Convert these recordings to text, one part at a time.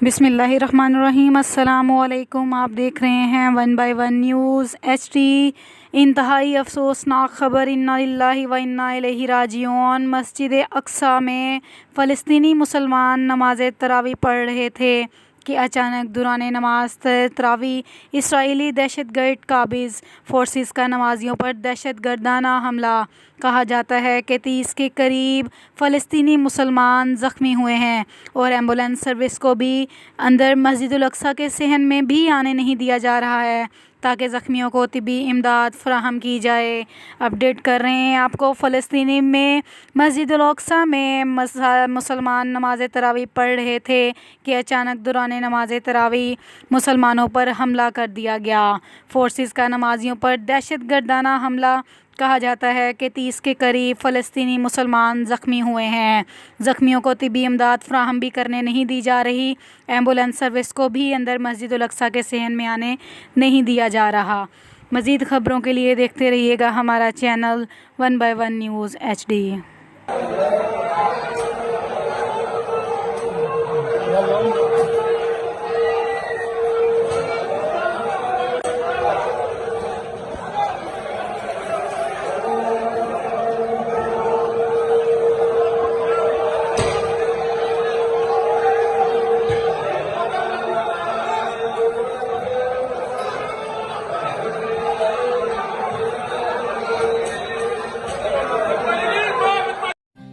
बिस्मिल्लाहिर्रहमानिर्रहीम। अस्सलामुअलैकुम। आप देख रहे हैं 1 बाय 1 न्यूज़ HD। इंतहाई अफसोसनाक ख़बर, इन्ना लिल्लाहि व इन्ना इलैहि राजिऊन। मस्जिद अक्सा में फ़लस्तीनी मुसलमान नमाज़ तरावी पढ़ रहे थे कि अचानक दौरान नमाज तरावी इसराइली दहशतगर्द काबिज़ फोर्सेस का नमाजियों पर दहशतगर्दाना हमला। कहा जाता है कि 30 के करीब फ़लस्तीनी मुसलमान ज़ख्मी हुए हैं और एम्बुलेंस सर्विस को भी अंदर मस्जिदुल अक्सा के सहन में भी आने नहीं दिया जा रहा है ताकि ज़ख्मियों को तिब्बी इमदाद फ़राहम की जाए। अपडेट कर रहे हैं आपको, फ़लस्तीनी में मस्जिदुल अक्सा में मुसलमान नमाज तरावी पढ़ रहे थे कि अचानक दौरान नमाज तरावी मुसलमानों पर हमला कर दिया गया। फोर्सेस का नमाजियों पर दहशतगर्दाना हमला। कहा जाता है कि 30 के करीब फ़लस्तीनी मुसलमान ज़ख्मी हुए हैं। ज़ख्मियों को तिब्बी इमदाद फ़राहम भी करने नहीं दी जा रही। एम्बुलेंस सर्विस को भी अंदर मस्जिदुल अक्सा के सहन में आने नहीं दिया जा रहा। मज़ीद ख़बरों के लिए देखते रहिएगा हमारा चैनल 1 बाय 1 न्यूज़ HD।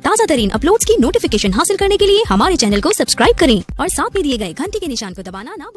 ताज़ा तरीन अपलोड्स की नोटिफिकेशन हासिल करने के लिए हमारे चैनल को सब्सक्राइब करें और साथ में दिए गए घंटी के निशान को दबाना ना भूलें।